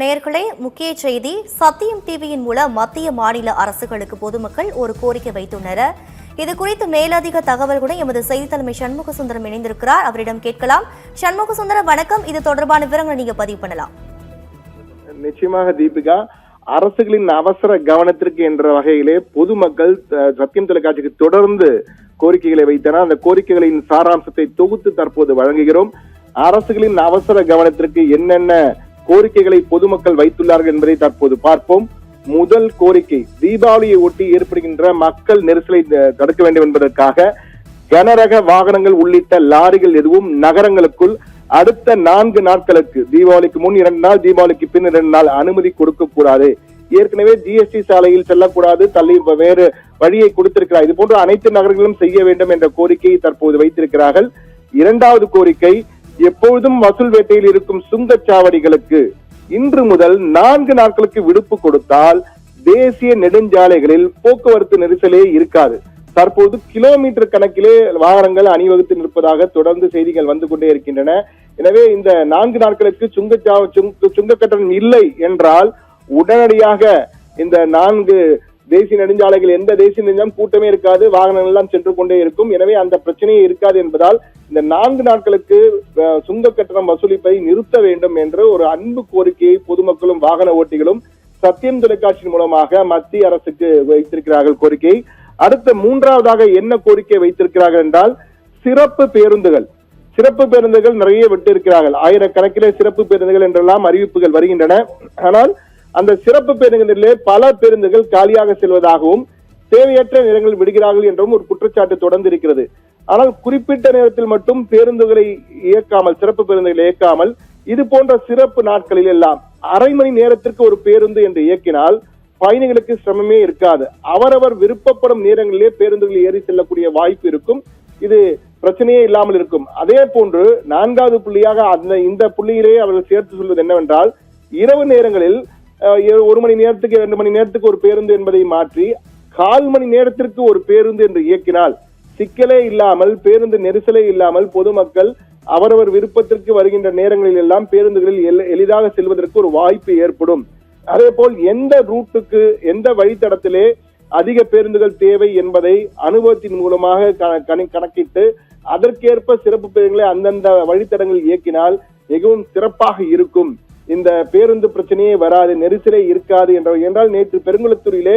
நேயர்களே, முக்கிய செய்தி. சத்தியம் டிவியின் மூலம் மத்திய மாநில அரசுகளுக்கு பொதுமக்கள் ஒரு கோரிக்கை வைத்துள்ளனர். இது குறித்து மேலதிக தகவல்களுடன் எமது செய்தி தலைமை சண்முக சுந்தரம் இணைந்திருக்கிறார். அவரிடம் கேட்கலாம். சண்முக சுந்தரம், வணக்கம். இது தொடர்பான விவரங்களை நீங்க பதிவு பண்ணலாம். நிச்சயமாக தீபிகா, அரசுகளின் அவசர கவனத்திற்கு என்ற வகையிலே பொதுமக்கள் சத்தியம் தொலைக்காட்சிக்கு தொடர்ந்து கோரிக்கைகளை வைத்தனர். அந்த கோரிக்கைகளின் சாராம்சத்தை தொகுத்து தற்போது வழங்குகிறோம். அரசுகளின் அவசர கவனத்திற்கு என்னென்ன கோரிக்கைகளை பொதுமக்கள் வைத்துள்ளார்கள் என்பதை தற்போது பார்ப்போம். முதல் கோரிக்கை, தீபாவளியை ஒட்டி ஏற்படுகின்ற மக்கள் நெரிசலை தடுக்க வேண்டும் என்பதற்காக கனரக வாகனங்கள் உள்ளிட்ட லாரிகள் எதுவும் நகரங்களுக்குள் அடுத்த 4 நாட்களுக்கு, தீபாவளிக்கு முன் 2 நாள், தீபாவளிக்கு பின் 2 நாள் அனுமதி கொடுக்க கூடாது. ஏற்கனவே ஜிஎஸ்டி சாலையில் செல்லக்கூடாது, தள்ளி வேறு வழியை கொடுத்திருக்கிறார். இது போன்ற அனைத்து நகரங்களும் செய்ய வேண்டும் என்ற கோரிக்கையை தற்போது வைத்திருக்கிறார்கள். இரண்டாவது கோரிக்கை, எப்பொழுதும் வசூல் வேட்டையில் இருக்கும் சுங்கச்சாவடிகளுக்கு இன்று முதல் 4 நாட்களுக்கு விடுப்பு கொடுத்தால் தேசிய நெடுஞ்சாலைகளில் போக்குவரத்து நெரிசலே இருக்காது. தற்போது கிலோமீட்டர் கணக்கிலே வாகனங்கள் அணிவகுத்து நிற்பதாக தொடர்ந்து செய்திகள் வந்து கொண்டே இருக்கின்றன. எனவே இந்த 4 நாட்களுக்கு சுங்க கட்டணம் இல்லை என்றால் உடனடியாக இந்த 4 தேசிய நெடுஞ்சாலைகள், எந்த தேசிய நெடுஞ்சாலும் கூட்டமே இருக்காது, வாகனங்கள் எல்லாம் சென்று கொண்டே இருக்கும். எனவே அந்த பிரச்சனையே இருக்காது என்பதால் இந்த 4 நாட்களுக்கு சுங்க கட்டணம் வசூலிப்பதை நிறுத்த வேண்டும் என்ற ஒரு அன்பு கோரிக்கையை பொதுமக்களும் வாகன ஓட்டிகளும் சத்தியம் தொலைக்காட்சியின் மூலமாக மத்திய அரசுக்கு வைத்திருக்கிறார்கள் கோரிக்கை. அடுத்த மூன்றாவதாக என்ன கோரிக்கை வைத்திருக்கிறார்கள் என்றால், சிறப்பு பேருந்துகள் நிறைய விட்டு இருக்கிறார்கள். ஆயிரக்கணக்கிலே சிறப்பு பேருந்துகள் என்றெல்லாம் அறிவிப்புகள் வருகின்றன. ஆனால் அந்த சிறப்பு பேருந்துகளிலே பல பேருந்துகள் காலியாக செல்வதாகவும் தேவையற்ற நேரங்களில் விடுகிறார்கள் என்றும் ஒரு குற்றச்சாட்டு தொடர்ந்து இருக்கிறது. ஆனால் குறிப்பிட்ட நேரத்தில் மட்டும் பேருந்துகளை இயக்காமல், சிறப்பு பேருந்துகளை இயக்காமல் இது போன்ற சிறப்பு நாட்களில் எல்லாம் அரை மணி நேரத்திற்கு ஒரு பேருந்து என்று இயக்கினால் பயணிகளுக்கு சிரமமே இருக்காது. அவரவர் விருப்பப்படும் நேரங்களிலே பேருந்துகளில் ஏறி செல்லக்கூடிய வாய்ப்பு இருக்கும். இது பிரச்சனையே இல்லாமல் இருக்கும். அதே போன்று 4வது புள்ளியாக இந்த புள்ளியிலே அவர்கள் சேர்த்து சொல்வது என்னவென்றால், இரவு நேரங்களில் 1 மணி நேரத்துக்கு 2 மணி நேரத்துக்கு ஒரு பேருந்து என்பதை மாற்றி 1/4 மணி நேரத்திற்கு ஒரு பேருந்து என்று இயக்கினால் சிக்கலே இல்லாமல், பேருந்து நெரிசலே இல்லாமல் பொதுமக்கள் அவரவர் விருப்பத்திற்கு வருகின்ற நேரங்களில் எல்லாம் பேருந்துகளில் எளிதாக செல்வதற்கு ஒரு வாய்ப்பு ஏற்படும். அதே போல் எந்த ரூட்டுக்கு, எந்த வழித்தடத்திலே அதிக பேருந்துகள் தேவை என்பதை அனுபவத்தின் மூலமாக கணக்கிட்டு அதற்கேற்ப சிறப்பு பேருந்துகளை அந்தந்த வழித்தடங்களில் இயக்கினால் மிகவும் சிறப்பாக இருக்கும். இந்த பேருந்து பிரச்சனையே வராது, நெரிசலே இருக்காது என்றால் நேற்று பெருங்குளத்தூரிலே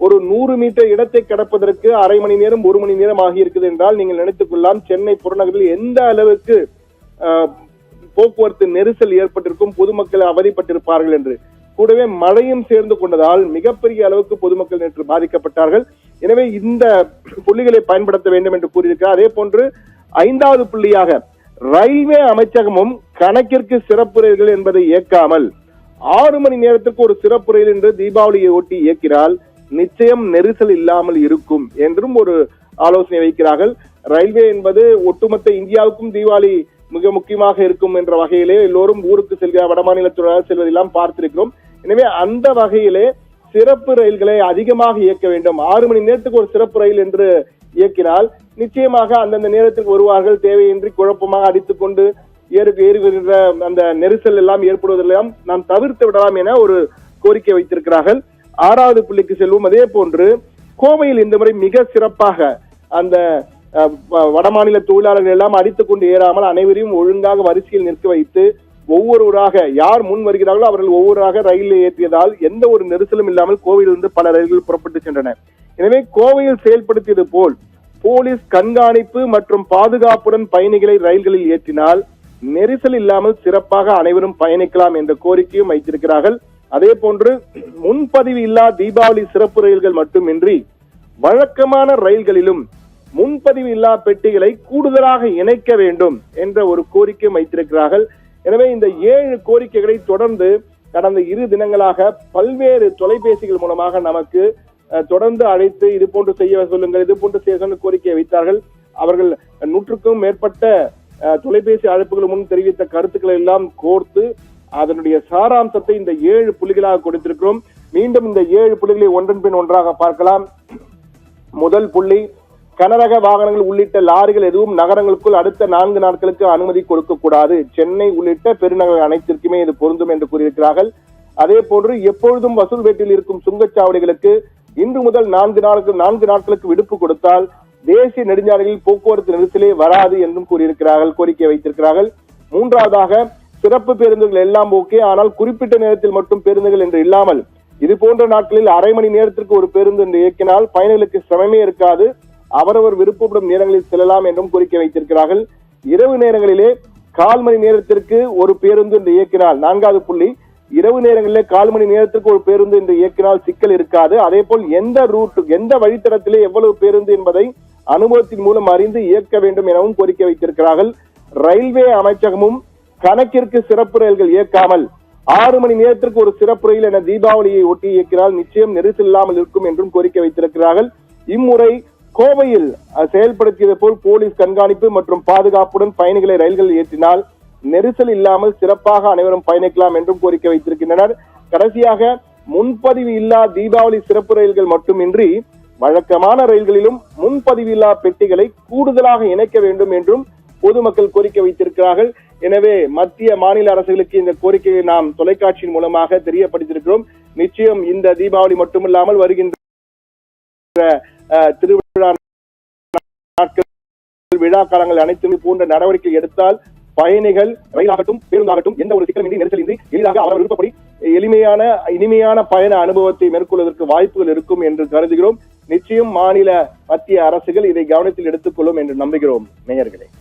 ஒரு 100 மீட்டர் இடத்தை கடப்பதற்கு அரை மணி நேரம், 1 மணி நேரம் ஆகியிருக்குது என்றால் நீங்கள் நினைத்துக் கொள்ளலாம் சென்னை புறநகரில் எந்த அளவுக்கு போக்குவரத்து நெரிசல் ஏற்பட்டிருக்கும், பொதுமக்கள் அவதிப்பட்டிருப்பார்கள் என்று. கூடவே மழையும் சேர்ந்து கொண்டதால் மிகப்பெரிய அளவுக்கு பொதுமக்கள் நேற்று பாதிக்கப்பட்டார்கள். எனவே இந்த புள்ளிகளை பயன்படுத்த வேண்டும் என்று கூறியிருக்கிறார். அதே போன்று 5வது புள்ளியாக, ரயில்வே அமைச்சகமும் கணக்கிற்கு சிறப்பு ரயில்கள் என்பதை இயக்காமல் 6 மணி நேரத்துக்கு ஒரு சிறப்பு ரயில் என்று தீபாவளியை ஒட்டி இயக்கினால் நிச்சயம் நெரிசல் இல்லாமல் இருக்கும் என்றும் ஒரு ஆலோசனை வைக்கிறார்கள். ரயில்வே என்பது ஒட்டுமொத்த இந்தியாவுக்கும் தீபாவளி மிக முக்கியமாக இருக்கும் என்ற வகையிலே எல்லோரும் ஊருக்கு செல்கிற வடமாநிலத்துடன் செல்வதெல்லாம் பார்த்திருக்கிறோம். எனவே அந்த வகையிலே சிறப்பு ரயில்களை அதிகமாக இயக்க வேண்டும். 6 மணி நேரத்துக்கு ஒரு சிறப்பு ரயில் என்று இயக்கினால் நிச்சயமாக அந்தந்த நேரத்துக்கு வருவார்கள். தேவையின்றி குழப்பமாக அடித்துக் கொண்டு ஏறுகின்ற அந்த நெரிசல் எல்லாம் ஏற்படுவதெல்லாம் நாம் தவிர்த்து விடலாம் என ஒரு கோரிக்கை வைத்திருக்கிறார்கள். 6வது புள்ளிக்கு செல்வோம். அதே போன்று கோவையில் இந்த முறை மிக சிறப்பாக அந்த வடமாநில தொழிலாளர்கள் எல்லாம் அடித்துக் கொண்டு ஏறாமல் அனைவரையும் ஒழுங்காக வரிசையில் நிற்க வைத்து ஒவ்வொருவராக யார் முன் வருகிறார்களோ அவர்கள் ஒவ்வொருவராக ரயிலில் ஏற்றியதால் எந்த ஒரு நெரிசலும் இல்லாமல் கோவையிலிருந்து பல ரயில்கள் புறப்பட்டு சென்றன. எனவே கோவையில் செயல்படுத்தியது போல் போலீஸ் கண்காணிப்பு மற்றும் பாதுகாப்புடன் பயணிகளை ரயில்களில் ஏற்றினால் நெரிசல் இல்லாமல் சிறப்பாக அனைவரும் பயணிக்கலாம் என்ற கோரிக்கையும் வைத்திருக்கிறார்கள். அதே போன்று முன்பதிவு இல்லா தீபாவளி சிறப்பு ரயில்கள் மட்டுமின்றி வழக்கமான ரயில்களிலும் முன்பதிவு இல்லா பெட்டிகளை கூடுதலாக இணைக்க வேண்டும் என்ற ஒரு கோரிக்கை வைத்திருக்கிறார்கள். எனவே இந்த 7 கோரிக்கைகளை தொடர்ந்து கடந்த 2 தினங்களாக பல்வேறு தொலைபேசிகள் மூலமாக நமக்கு தொடர்ந்து அழைத்து இது போன்று செய்ய சொல்லுங்கள், இது போன்று செய்ய சொல்ல கோரிக்கையை வைத்தார்கள். அவர்கள் 100க்கும் மேற்பட்ட தொலைபேசி அழைப்புகள் முன் தெரிவித்த கருத்துக்களை எல்லாம் கோர்த்து அதனுடைய சாராம்சத்தை இந்த 7 புள்ளிகளாக கொடுத்திருக்கிறோம். மீண்டும் இந்த 7 புள்ளிகளை ஒன்றன் பின் ஒன்றாக பார்க்கலாம். முதல் புள்ளி, கனரக வாகனங்கள் உள்ளிட்ட லாரிகள் எதுவும் நகரங்களுக்குள் அடுத்த 4 நாட்களுக்கு அனுமதி கொடுக்க கூடாது. சென்னை உள்ளிட்ட பெருநகர அனைத்திற்குமே இது பொருந்தும் என்று கூறியிருக்கிறார்கள். அதே போன்று எப்பொழுதும் வசூல் வேட்டில் இருக்கும் சுங்கச்சாவடிகளுக்கு இன்று முதல் 4 நாட்களுக்கு விடுப்பு கொடுத்தால் தேசிய நெடுஞ்சாலைகளில் போக்குவரத்து நெரிசலே வராது என்றும் கூறியிருக்கிறார்கள், கோரிக்கை வைத்திருக்கிறார்கள். மூன்றாவதாக சிறப்பு பேருந்துகள் எல்லாம் ஓகே, ஆனால் குறிப்பிட்ட நேரத்தில் மட்டும் பேருந்துகள் என்று இல்லாமல் இது போன்ற நாட்களில் அரை மணி நேரத்திற்கு ஒரு பேருந்து என்று இயக்கினால் பயணிகளுக்கு சிரமமே இருக்காது, அவரவர் விருப்பப்படும் நேரங்களில் செல்லலாம் என்றும் கோரிக்கை வைத்திருக்கிறார்கள். இரவு நேரங்களிலே 1/4 மணி நேரத்திற்கு ஒரு பேருந்து என்று இயக்கினால், 4வது புள்ளி, இரவு நேரங்களிலே 1/4 மணி நேரத்திற்கு ஒரு பேருந்து என்று இயக்கினால் சிக்கல் இருக்காது. அதே போல் எந்த வழித்தடத்திலே எவ்வளவு பேருந்து என்பதை அனுபவத்தின் மூலம் அறிந்து இயக்க வேண்டும் எனவும் கோரிக்கை வைத்திருக்கிறார்கள். ரயில்வே அமைச்சகமும் கணக்கிற்கு சிறப்பு ரயில்கள் இயக்காமல் 6 மணி நேரத்திற்கு ஒரு சிறப்பு ரயில் என தீபாவளியை ஒட்டி இயக்கினால் நிச்சயம் நெரிசல் இல்லாமல் இருக்கும் என்றும் கோரிக்கை வைத்திருக்கிறார்கள். இம்முறை கோவையில் செயல்படுத்தியது போல் போலீஸ் கண்காணிப்பு மற்றும் பாதுகாப்புடன் பயணிகளை ரயில்கள் ஏற்றினால் நெரிசல் இல்லாமல் சிறப்பாக அனைவரும் பயணிக்கலாம் என்றும் கோரிக்கை வைத்திருக்கின்றனர். கடைசியாக முன்பதிவு இல்லா தீபாவளி சிறப்பு ரயில்கள் மட்டுமின்றி வழக்கமான ரயில்களிலும் முன்பதிவு இல்லா பெட்டிகளை கூடுதலாக இணைக்க வேண்டும் என்றும் பொதுமக்கள் கோரிக்கை வைத்திருக்கிறார்கள். எனவே மத்திய மாநில அரசுகளுக்கு இந்த கோரிக்கையை நாம் தொலைக்காட்சியின் மூலமாக தெரியப்படுத்தியிருக்கிறோம். நிச்சயம் இந்த தீபாவளி மட்டுமில்லாமல் வருகின்ற திருவிழா நாட்கள், விழா காலங்கள் அனைத்தும் போன்ற நடவடிக்கை எடுத்தால் பயணிகள் ரயிலாகட்டும் பேருந்தாகட்டும் எந்த ஒரு சிக்கலின்றி நெரிசலின்றி எளிதாக அவர் விருப்பப்படி இனிமையான பயண அனுபவத்தை மேற்கொள்வதற்கு வாய்ப்புகள் இருக்கும் என்று கருதுகிறோம். நிச்சயம் மாநில மத்திய அரசுகள் இதை கவனத்தில் எடுத்துக் கொள்ளும் என்று நம்புகிறோம் நேயர்களே.